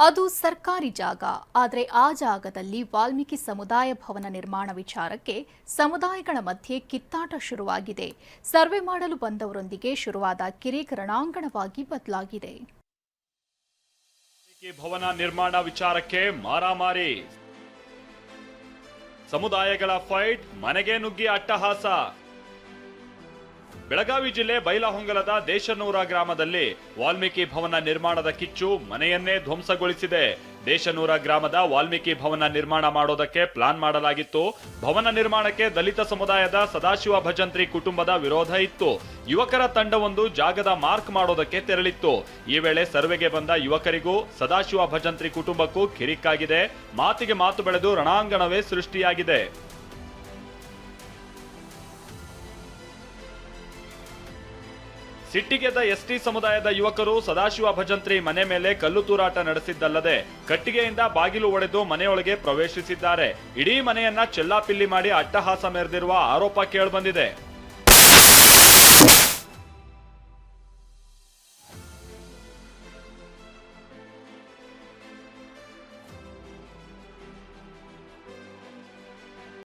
ಅದು ಸರ್ಕಾರಿ ಜಾಗ. ಆದರೆ ಆ ಜಾಗದಲ್ಲಿ ವಾಲ್ಮೀಕಿ ಸಮುದಾಯ ಭವನ ನಿರ್ಮಾಣ ವಿಚಾರಕ್ಕೆ ಸಮುದಾಯಗಳ ಮಧ್ಯೆ ಕಿತ್ತಾಟ ಶುರುವಾಗಿದೆ. ಸರ್ವೆ ಮಾಡಲು ಬಂದವರೊಂದಿಗೆ ಶುರುವಾದ ಕಿರಿಕ್ ರಣಾಂಗಣವಾಗಿ ಬದಲಾಗಿದೆ. ಭವನ ನಿರ್ಮಾಣ ವಿಚಾರಕ್ಕೆ ಮಾರಾಮಾರಿ, ಸಮುದಾಯಗಳ ಫೈಟ್, ಮನೆಗೆ ನುಗ್ಗಿ ಅಟ್ಟಹಾಸ. ಬೆಳಗಾವಿ ಜಿಲ್ಲೆ ಬೈಲಹೊಂಗಲದ ದೇಶನೂರ ಗ್ರಾಮದಲ್ಲಿ ವಾಲ್ಮೀಕಿ ಭವನ ನಿರ್ಮಾಣದ ಕಿಚ್ಚು ಮನೆಯನ್ನೇ ಧ್ವಂಸಗೊಳಿಸಿದೆ. ದೇಶನೂರ ಗ್ರಾಮದ ವಾಲ್ಮೀಕಿ ಭವನ ನಿರ್ಮಾಣ ಮಾಡೋದಕ್ಕೆ ಪ್ಲಾನ್ ಮಾಡಲಾಗಿತ್ತು. ಭವನ ನಿರ್ಮಾಣಕ್ಕೆ ದಲಿತ ಸಮುದಾಯದ ಸದಾಶಿವ ಭಜಂತ್ರಿ ಕುಟುಂಬದ ವಿರೋಧ ಇತ್ತು. ಯುವಕರ ತಂಡವೊಂದು ಜಾಗದ ಮಾರ್ಕ್ ಮಾಡೋದಕ್ಕೆ ತೆರಳಿತ್ತು. ಈ ವೇಳೆ ಸರ್ವೆಗೆ ಬಂದ ಯುವಕರಿಗೂ ಸದಾಶಿವ ಭಜಂತ್ರಿ ಕುಟುಂಬಕ್ಕೂ ಕಿರಿಕಾಗಿದೆ. ಮಾತಿಗೆ ಮಾತು ಬೆಳೆದು ರಣಾಂಗಣವೇ ಸೃಷ್ಟಿಯಾಗಿದೆ. ಸಿಟ್ಟಿಗೆದ್ದ ಎಸ್ಟಿ ಸಮುದಾಯದ ಯುವಕರು ಸದಾಶಿವ ಭಜಂತ್ರಿ ಮನೆ ಮೇಲೆ ಕಲ್ಲು ತೂರಾಟ ನಡೆಸಿದ್ದಲ್ಲದೆ ಕಟ್ಟಿಗೆಯಿಂದ ಬಾಗಿಲು ಒಡೆದು ಮನೆಯೊಳಗೆ ಪ್ರವೇಶಿಸಿದ್ದಾರೆ. ಇಡೀ ಮನೆಯನ್ನ ಚೆಲ್ಲಾಪಿಲ್ಲಿ ಮಾಡಿ ಅಟ್ಟಹಾಸ ಮೆರೆದಿರುವ ಆರೋಪ ಕೇಳಿಬಂದಿದೆ.